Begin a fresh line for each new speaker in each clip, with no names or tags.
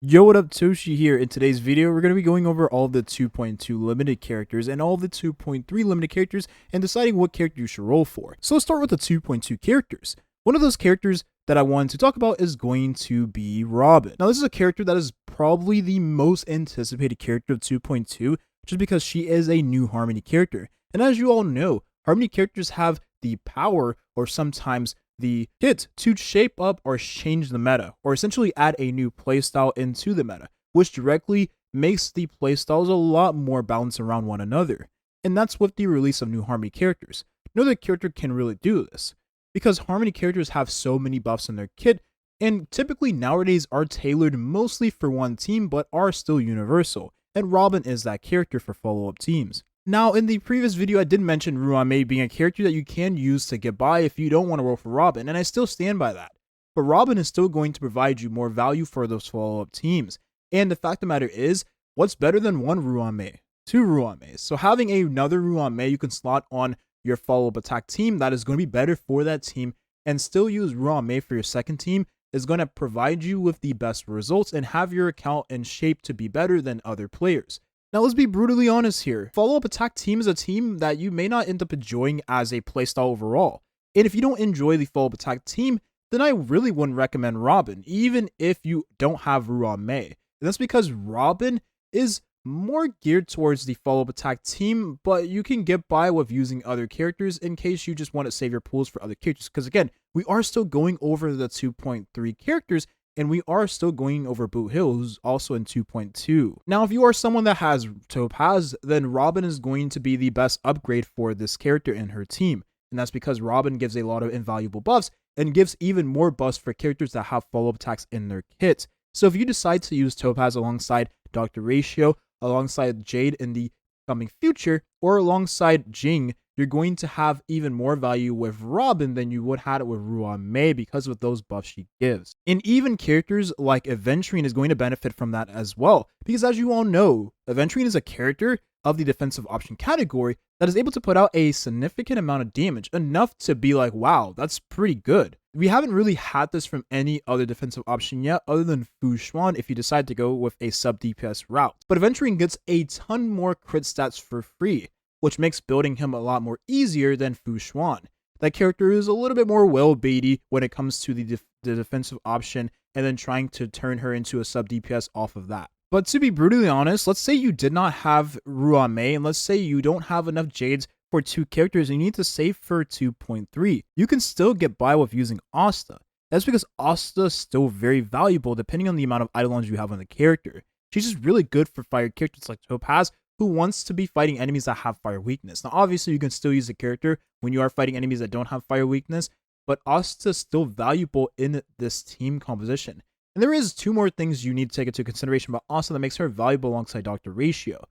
Yo, what up, Toshi here. In today's video, we're going to be going over all the 2.2 limited characters and all the 2.3 limited characters and deciding what character you should roll for. So let's start with the 2.2 characters. One of those characters that I wanted to talk about is going to be Robin. Now, this is a character that is probably the most anticipated character of 2.2, just because she is a new Harmony character. And as you all know, Harmony characters have the power, or sometimes the hit, to shape up or change the meta, or essentially add a new playstyle into the meta, which directly makes the playstyles a lot more balanced around one another. And that's with the release of new Harmony characters. No other character can really do this, because Harmony characters have so many buffs in their kit, and typically nowadays are tailored mostly for one team, but are still universal, and Robin is that character for follow-up teams. Now, in the previous video, I did mention Ruame being a character that you can use to get by if you don't want to roll for Robin, and I still stand by that. But Robin is still going to provide you more value for those follow-up teams. And the fact of the matter is, what's better than one Ruame? Two Ruames. So having another Ruame you can slot on your follow-up attack team that is going to be better for that team, and still use Ruame for your second team, is going to provide you with the best results and have your account in shape to be better than other players. Now, let's be brutally honest here. Follow-up attack team is a team that you may not end up enjoying as a playstyle overall. And if you don't enjoy the follow-up attack team, then I really wouldn't recommend Robin, even if you don't have Ruame. And that's because Robin is more geared towards the follow-up attack team, but you can get by with using other characters in case you just want to save your pools for other characters. Because again, we are still going over the 2.3 characters, and we are still going over Boothill, who's also in 2.2. Now, if you are someone that has Topaz, then Robin is going to be the best upgrade for this character and her team. And that's because Robin gives a lot of invaluable buffs and gives even more buffs for characters that have follow-up attacks in their kit. So if you decide to use Topaz alongside Dr. Ratio, alongside Jade in the coming future, or alongside Jing, you're going to have even more value with Robin than you would have it with Ruame because of those buffs she gives. And even characters like Aventurine is going to benefit from that as well, because as you all know, Aventurine is a character of the defensive option category that is able to put out a significant amount of damage, enough to be like, wow, that's pretty good. We haven't really had this from any other defensive option yet, other than Fu Xuan if you decide to go with a sub DPS route. But Aventurine gets a ton more crit stats for free, which makes building him a lot more easier than Fu Xuan. That character is a little bit more well-baity when it comes to the defensive option, and then trying to turn her into a sub DPS off of that. But to be brutally honest, let's say you did not have Ruame, and let's say you don't have enough Jades for two characters and you need to save for 2.3. You can still get by with using Asta. That's because Asta is still very valuable depending on the amount of Eidolons you have on the character. She's just really good for fire characters like Topaz, who wants to be fighting enemies that have fire weakness. Now, obviously, you can still use the character when you are fighting enemies that don't have fire weakness, but Asta is still valuable in this team composition. And there is two more things you need to take into consideration about Asta that makes her valuable alongside Dr. Ratio.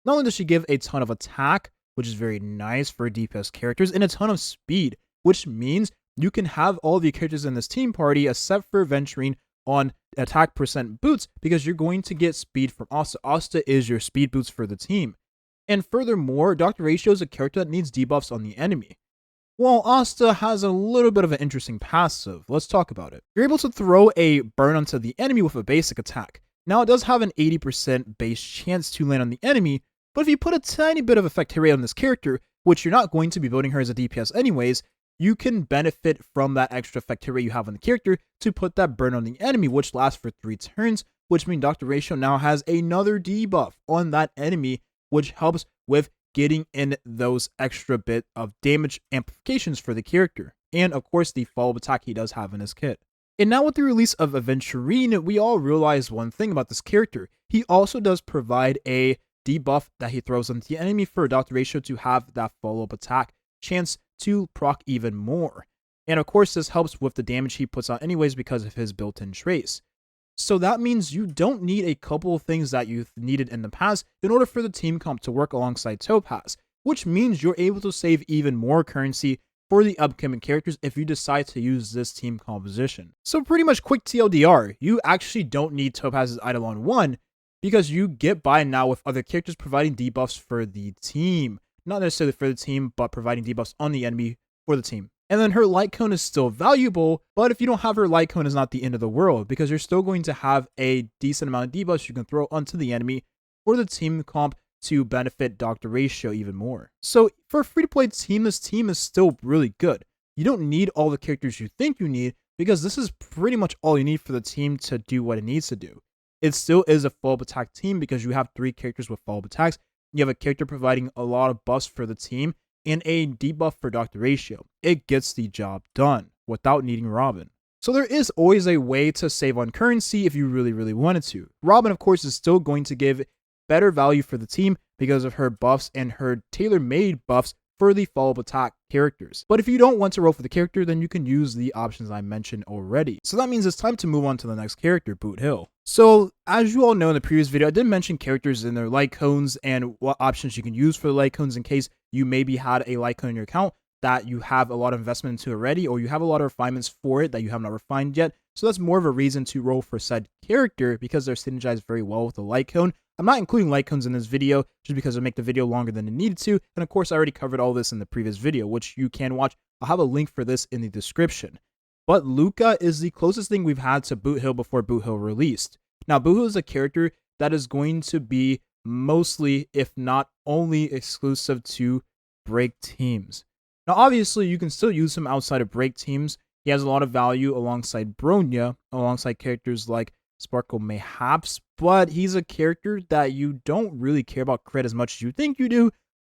Not only does she give a ton of attack, which is very nice for DPS characters, and a ton of speed, which means you can have all the characters in this team party except for Aventurine on attack percent boots, because you're going to get speed from Asta. Asta is your speed boots for the team. And furthermore, Dr. Ratio is a character that needs debuffs on the enemy, while Asta has a little bit of an interesting passive. Let's talk about it. You're able to throw a burn onto the enemy with a basic attack. Now, it does have an 80% base chance to land on the enemy, but if you put a tiny bit of effect rate on this character, which you're not going to be building her as a DPS anyways, you can benefit from that extra effect rate you have on the character to put that burn on the enemy, which lasts for 3 turns, which means Dr. Ratio now has another debuff on that enemy, which helps with getting in those extra bit of damage amplifications for the character. And of course, the follow-up attack he does have in his kit. And now with the release of Aventurine, we all realize one thing about this character. He also does provide a debuff that he throws onto the enemy for Dr. Ratio to have that follow-up attack chance to proc even more. And of course, this helps with the damage he puts out anyways because of his built-in trace. So that means you don't need a couple of things that you've needed in the past in order for the team comp to work alongside Topaz, which means you're able to save even more currency for the upcoming characters if you decide to use this team composition. So pretty much quick TLDR, you actually don't need Topaz's Eidolon 1 because you get by now with other characters providing debuffs for the team. Not necessarily for the team, but providing debuffs on the enemy for the team. And then her light cone is still valuable, but if you don't have her light cone, it's not the end of the world because you're still going to have a decent amount of debuffs you can throw onto the enemy or the team comp to benefit Dr. Ratio even more. So for a free-to-play team, this team is still really good. You don't need all the characters you think you need because this is pretty much all you need for the team to do what it needs to do. It still is a follow-up attack team because you have 3 characters with follow-up attacks. You have a character providing a lot of buffs for the team and a debuff for Dr. Ratio. It gets the job done without needing Robin. So there is always a way to save on currency if you really wanted to. Robin, of course, is still going to give better value for the team because of her buffs and her tailor-made buffs for the follow-up attack characters. But if you don't want to roll for the character, then you can use the options I mentioned already. So that means it's time to move on to the next character, Boothill. So as you all know in the previous video, I did mention characters and their light cones and what options you can use for the light cones in case you maybe had a light cone in your account that you have a lot of investment into already, or you have a lot of refinements for it that you have not refined yet. So that's more of a reason to roll for said character because they're synergized very well with the light cone. I'm not including light cones in this video just because it'll make the video longer than it needed to. And of course, I already covered all this in the previous video, which you can watch. I'll have a link for this in the description. But Luca is the closest thing we've had to Boothill before Boothill released. Now, Boothill is a character that is going to be mostly, if not only, exclusive to break teams. Now, obviously, you can still use him outside of break teams. He has a lot of value alongside Bronya, alongside characters like Sparkle mayhaps, but he's a character that you don't really care about crit as much as you think you do.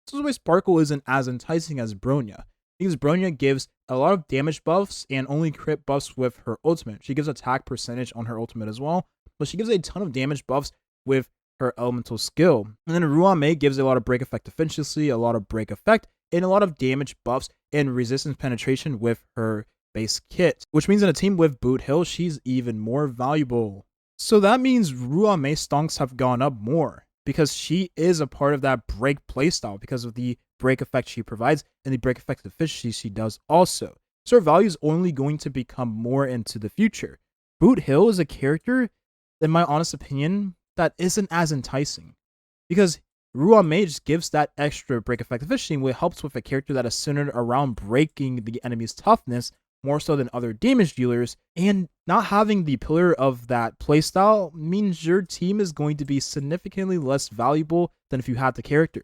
So why Sparkle isn't as enticing as Bronya, because Bronya gives a lot of damage buffs and only crit buffs with her ultimate. She gives attack percentage on her ultimate as well, but she gives a ton of damage buffs with her elemental skill. And then Ruame gives a lot of break effect efficiency, a lot of break effect, and a lot of damage buffs and resistance penetration with her base kit, which means in a team with Boothill, she's even more valuable. So that means Ruame's stonks have gone up more because she is a part of that break playstyle because of the break effect she provides and the break effect efficiency she does also. So her value is only going to become more into the future. Boothill is a character, in my honest opinion, that isn't as enticing because Ruame just gives that extra break effect efficiency, which helps with a character that is centered around breaking the enemy's toughness more so than other damage dealers, and not having the pillar of that playstyle means your team is going to be significantly less valuable than if you had the character.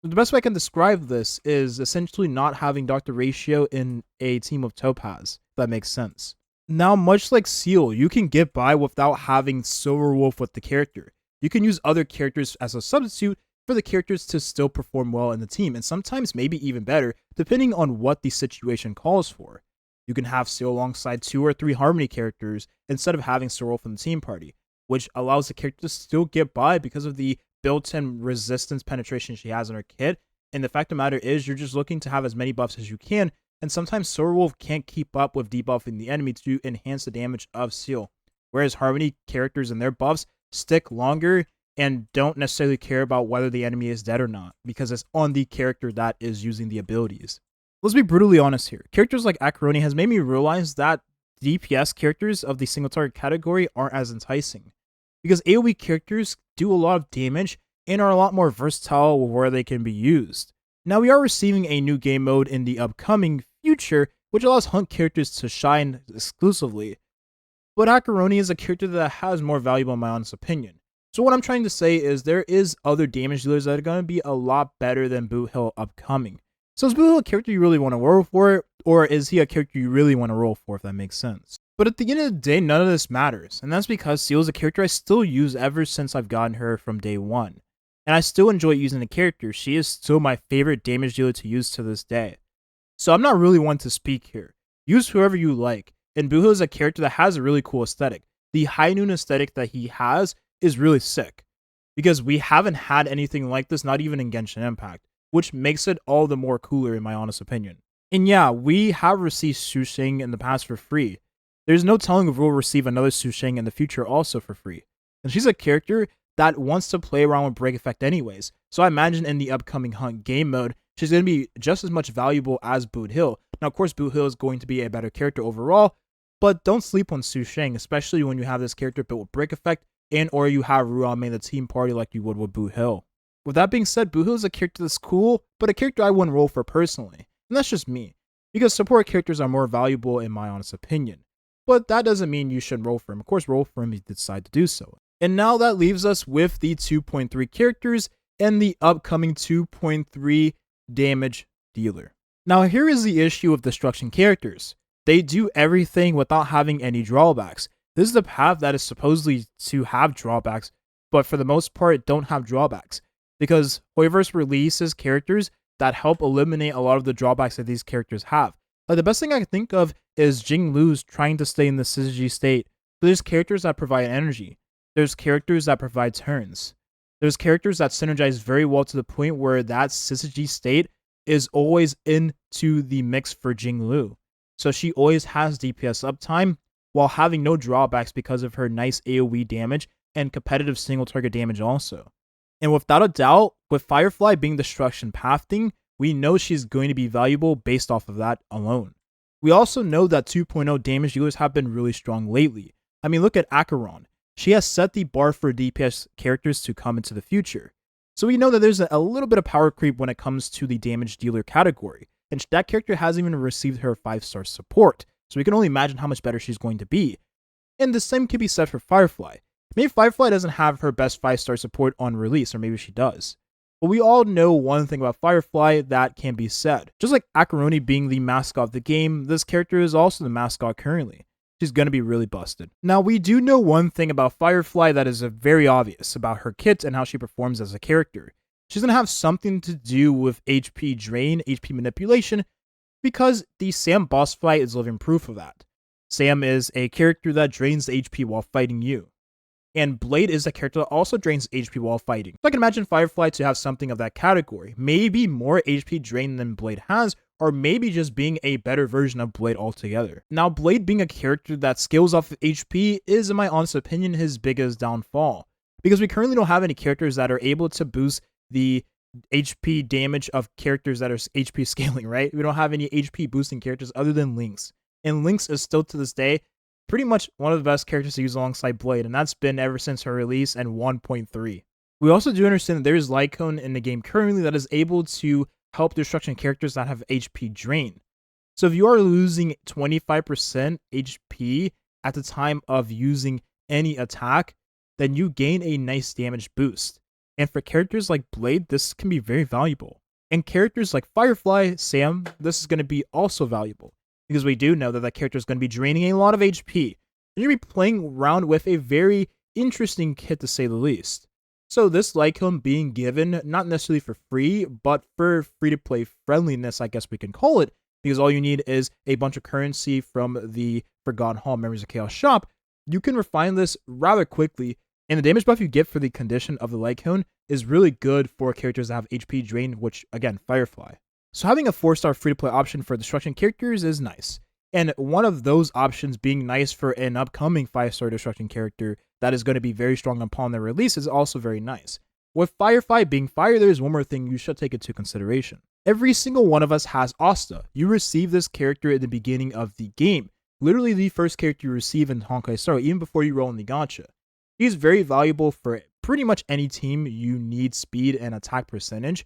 The best way I can describe this is essentially not having Dr. Ratio in a team of Topaz, if that makes sense. Now, much like Seal, you can get by without having Silverwolf with the character. You can use other characters as a substitute for the characters to still perform well in the team, and sometimes maybe even better, depending on what the situation calls for. You can have Seal alongside 2 or 3 Harmony characters instead of having Silverwolf in the team party, which allows the character to still get by because of the built-in resistance penetration she has in her kit. And the fact of the matter is, you're just looking to have as many buffs as you can, and sometimes Silverwolf can't keep up with debuffing the enemy to enhance the damage of Seal. Whereas Harmony characters and their buffs stick longer and don't necessarily care about whether the enemy is dead or not, because it's on the character that is using the abilities. Let's be brutally honest here. Characters like Acaroni has made me realize that DPS characters of the single target category aren't as enticing, because AoE characters do a lot of damage and are a lot more versatile where they can be used. Now, we are receiving a new game mode in the upcoming future, which allows hunt characters to shine exclusively, but Acaroni is a character that has more value in my honest opinion. So what I'm trying to say is there is other damage dealers that are going to be a lot better than Boothill upcoming. So is Boothill a character you really want to roll for, or is he a character you really want to roll for, if that makes sense? But at the end of the day, none of this matters, and that's because Seal is a character I still use ever since I've gotten her from day one. And I still enjoy using the character. She is still my favorite damage dealer to use to this day. So I'm not really one to speak here. Use whoever you like, and Boothill is a character that has a really cool aesthetic. The high noon aesthetic that he has is really sick, because we haven't had anything like this, not even in Genshin Impact, which makes it all the more cooler in my honest opinion. And yeah, we have received Su Sheng in the past for free. There's no telling if we'll receive another Su Sheng in the future also for free. And she's a character that wants to play around with break effect anyways, so I imagine in the upcoming hunt game mode, she's going to be just as much valuable as Boothill. Now, of course, Boothill is going to be a better character overall, but don't sleep on Su Sheng, especially when you have this character built with break effect, and or you have Ruame in the team party like you would with Boothill. With that being said, Boothill is a character that's cool, but a character I wouldn't roll for personally. And that's just me. because support characters are more valuable in my honest opinion. But that doesn't mean you shouldn't roll for him. Of course, roll for him if you decide to do so. And now that leaves us with the 2.3 characters and the upcoming 2.3 damage dealer. Now here is the issue of destruction characters. They do everything without having any drawbacks. This is the path that is supposedly to have drawbacks, but for the most part don't have drawbacks, because Hoyoverse releases characters that help eliminate a lot of the drawbacks that these characters have. Like the best thing I can think of is Jinglu's trying to stay in the syzygy state. But there's characters that provide energy. There's characters that provide turns. There's characters that synergize very well to the point where that syzygy state is always into the mix for Jinglu. So she always has DPS uptime while having no drawbacks because of her nice AoE damage and competitive single target damage also. And without a doubt, with Firefly being destruction pathing, we know she's going to be valuable based off of that alone. We also know that 2.0 damage dealers have been really strong lately. I mean, look at Acheron. She has set the bar for DPS characters to come into the future. So we know that there's a little bit of power creep when it comes to the damage dealer category. And that character hasn't even received her 5-star support. So we can only imagine how much better she's going to be. And the same can be said for Firefly. Maybe Firefly doesn't have her best 5-star support on release, or maybe she does. But we all know one thing about Firefly that can be said. Just like Acheroni being the mascot of the game, this character is also the mascot currently. She's going to be really busted. Now, we do know one thing about Firefly that is very obvious about her kit and how she performs as a character. She's going to have something to do with HP drain, HP manipulation, because the Sam boss fight is living proof of that. Sam is a character that drains the HP while fighting you. And Blade is a character that also drains HP while fighting. So I can imagine Firefly to have something of that category. Maybe more HP drain than Blade has, or maybe just being a better version of Blade altogether. Now, Blade being a character that scales off of HP is, in my honest opinion, his biggest downfall. Because we currently don't have any characters that are able to boost the HP damage of characters that are HP scaling, right? We don't have any HP boosting characters other than Lynx. And Lynx is still to this day pretty much one of the best characters to use alongside Blade, and that's been ever since her release and 1.3. We also do understand that there is Lycone in the game currently that is able to help destruction characters that have HP drain. So if you are losing 25% HP at the time of using any attack, then you gain a nice damage boost. And for characters like Blade, this can be very valuable. And characters like Firefly, Sam, this is going to be also valuable. Because we do know that that character is going to be draining a lot of HP. And you're going to be playing around with a very interesting kit to say the least. So this Lycone being given, not necessarily for free, but for free-to-play friendliness, I guess we can call it, because all you need is a bunch of currency from the Forgotten Hall Memories of Chaos shop. You can refine this rather quickly, and the damage buff you get for the condition of the Lycone is really good for characters that have HP drain, which, again, Firefly. So having a 4-star free-to-play option for destruction characters is nice. And one of those options being nice for an upcoming 5-star destruction character that is going to be very strong upon their release is also very nice. With Firefly being fire, there's one more thing you should take into consideration. Every single one of us has Asta. You receive this character at the beginning of the game. Literally the first character you receive in Honkai Star, even before you roll in the gacha. He's very valuable for pretty much any team you need speed and attack percentage.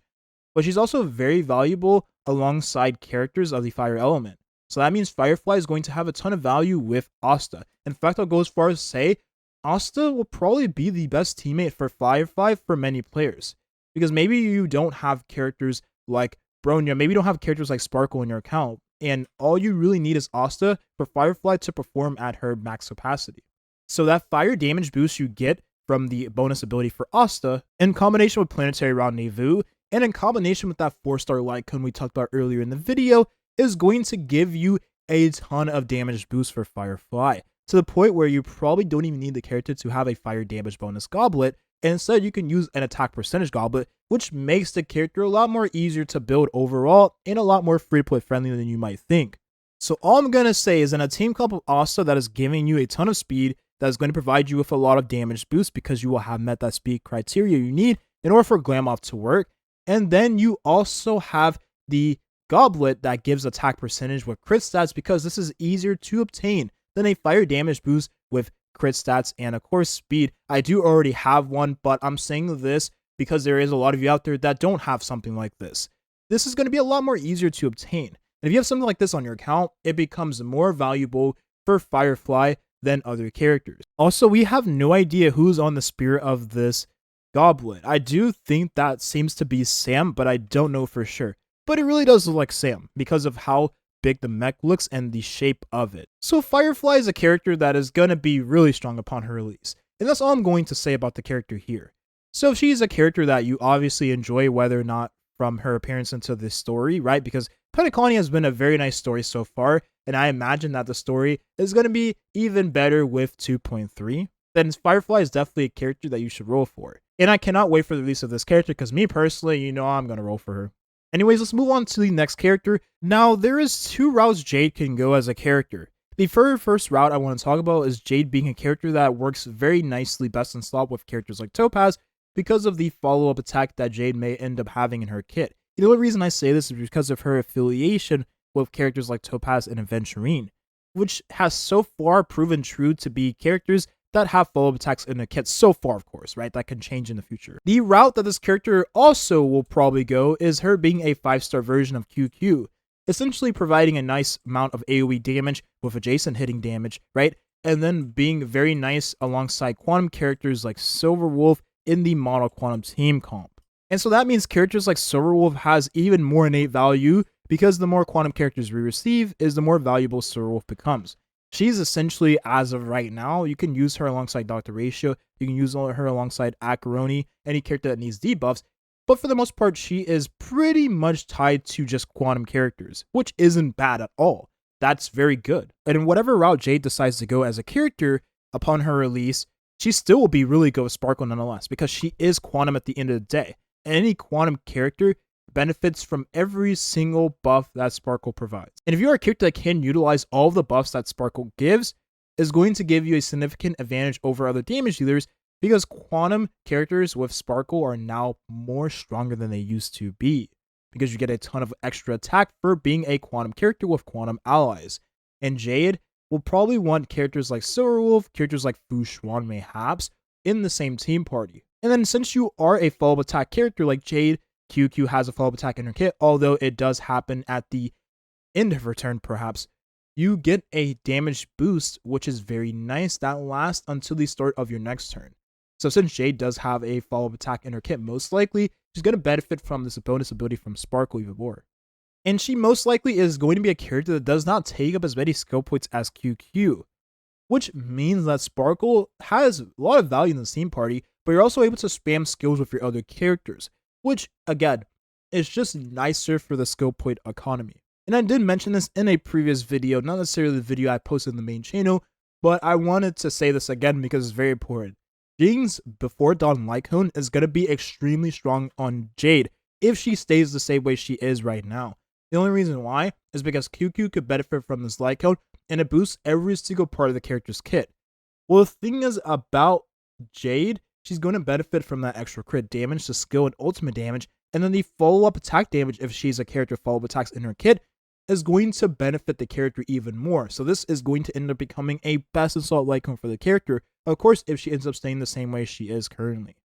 But she's also very valuable alongside characters of the fire element. So that means Firefly is going to have a ton of value with Asta. In fact, I'll go as far as to say, Asta will probably be the best teammate for Firefly for many players. Because maybe you don't have characters like Bronya, maybe you don't have characters like Sparkle in your account, and all you really need is Asta for Firefly to perform at her max capacity. So that fire damage boost you get from the bonus ability for Asta, in combination with Planetary Rendezvous, and in combination with that 4-star Lycone we talked about earlier in the video, is going to give you a ton of damage boost for Firefly, to the point where you probably don't even need the character to have a fire damage bonus goblet, and instead you can use an attack percentage goblet, which makes the character a lot more easier to build overall, and a lot more free-to-play friendly than you might think. So all I'm going to say is in a team comp of Asta that is giving you a ton of speed, that is going to provide you with a lot of damage boost because you will have met that speed criteria you need in order for Glamoff to work, and then you also have the goblet that gives attack percentage with crit stats because this is easier to obtain than a fire damage boost with crit stats and of course speed. I do already have one, but I'm saying this because there is a lot of you out there that don't have something like this. This is going to be a lot more easier to obtain. And if you have something like this on your account, it becomes more valuable for Firefly than other characters. Also, we have no idea who's on the spirit of this goblin. I do think that seems to be Sam, but I don't know for sure. But it really does look like Sam because of how big the mech looks and the shape of it. So Firefly is a character that is going to be really strong upon her release. And that's all I'm going to say about the character here. So she's a character that you obviously enjoy, whether or not from her appearance into this story, right? Because Planet Colony has been a very nice story so far, and I imagine that the story is going to be even better with 2.3. Then Firefly is definitely a character that you should roll for. And I cannot wait for the release of this character because me personally, you know I'm going to roll for her. Anyways, let's move on to the next character. Now, there is two routes Jade can go as a character. The very first route I want to talk about is Jade being a character that works very nicely best in slot with characters like Topaz because of the follow-up attack that Jade may end up having in her kit. The only reason I say this is because of her affiliation with characters like Topaz and Aventurine, which has so far proven true to be characters that have follow-up attacks in the kit so far, of course, right? That can change in the future. The route that this character also will probably go is her being a 5-star version of QQ, essentially providing a nice amount of AoE damage with adjacent hitting damage, right? And then being very nice alongside quantum characters like Silverwolf in the Mono Quantum team comp. And so that means characters like Silverwolf has even more innate value because the more quantum characters we receive is the more valuable Silverwolf becomes. She's essentially, as of right now, you can use her alongside Dr. Ratio, you can use her alongside Acaroni, any character that needs debuffs, but for the most part, she is pretty much tied to just quantum characters, which isn't bad at all. That's very good. And in whatever route Jade decides to go as a character upon her release, she still will be really good with Sparkle nonetheless, because she is quantum at the end of the day. And any quantum character benefits from every single buff that Sparkle provides. And if you're a character that can utilize all of the buffs that Sparkle gives, is going to give you a significant advantage over other damage dealers because quantum characters with Sparkle are now more stronger than they used to be because you get a ton of extra attack for being a quantum character with quantum allies. And Jade will probably want characters like Silverwolf, characters like Fu Xuan mayhaps in the same team party. And then since you are a follow-up attack character like Jade, QQ has a follow-up attack in her kit, although it does happen at the end of her turn perhaps. You get a damage boost, which is very nice, that lasts until the start of your next turn. So since Jade does have a follow-up attack in her kit, most likely she's going to benefit from this bonus ability from Sparkle even more. And she most likely is going to be a character that does not take up as many skill points as QQ, which means that Sparkle has a lot of value in the team party, but you're also able to spam skills with your other characters, which, again, is just nicer for the skill point economy. And I did mention this in a previous video, not necessarily the video I posted in the main channel, but I wanted to say this again because it's very important. Jing's Before Dawn Lycone is going to be extremely strong on Jade if she stays the same way she is right now. The only reason why is because QQ could benefit from this Lycone and it boosts every single part of the character's kit. Well, the thing is about Jade, she's going to benefit from that extra crit damage, the skill and ultimate damage, and then the follow-up attack damage if she's a character follow-up attacks in her kit is going to benefit the character even more. So this is going to end up becoming a best assault Lycone for the character, of course, if she ends up staying the same way she is currently.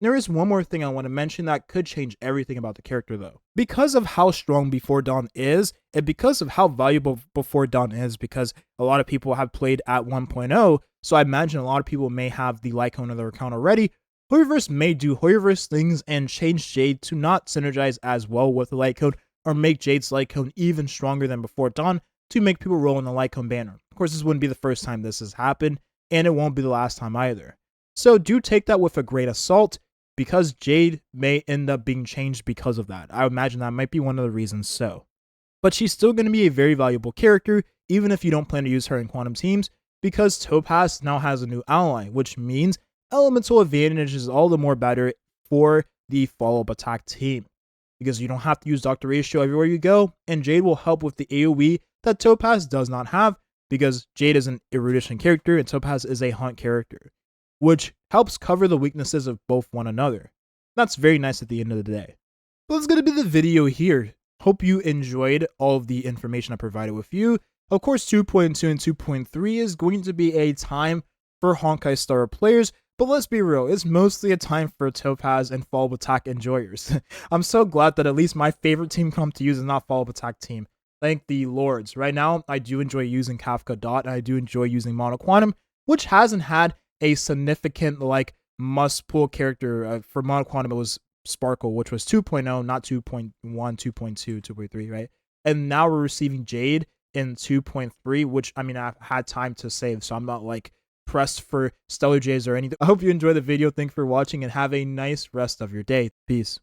There is one more thing I want to mention that could change everything about the character though. Because of how strong Before Dawn is, and because of how valuable Before Dawn is, because a lot of people have played at 1.0, so I imagine a lot of people may have the Lycone on their account already, Hoyoverse may do Hoyoverse things and change Jade to not synergize as well with the Lycone, or make Jade's Lycone even stronger than Before Dawn to make people roll in the Lycone banner. Of course, this wouldn't be the first time this has happened, and it won't be the last time either. So do take that with a grain of salt, because Jade may end up being changed because of that. I imagine that might be one of the reasons so. But she's still going to be a very valuable character, even if you don't plan to use her in quantum teams, because Topaz now has a new ally, which means elemental advantage is all the more better for the follow-up attack team. Because you don't have to use Dr. Ratio everywhere you go, and Jade will help with the AoE that Topaz does not have, because Jade is an erudition character and Topaz is a hunt character, which helps cover the weaknesses of both one another. That's very nice at the end of the day. But that's going to be the video here. Hope you enjoyed all of the information I provided with you. Of course, 2.2 and 2.3 is going to be a time for Honkai Star players, but let's be real, it's mostly a time for Topaz and follow-up attack enjoyers. I'm so glad that at least my favorite team comp to use is not follow-up attack team. Thank the lords. Right now, I do enjoy using Kafka Dot, and I do enjoy using Mono Quantum, which hasn't had a significant, like, must-pull character. For Mono Quantum, it was Sparkle, which was 2.0, not 2.1, 2.2, 2.3, right? And now we're receiving Jade in 2.3, which, I mean, I've had time to save, so I'm not, like, pressed for Stellar Jays or anything. I hope you enjoyed the video. Thanks for watching, and have a nice rest of your day. Peace.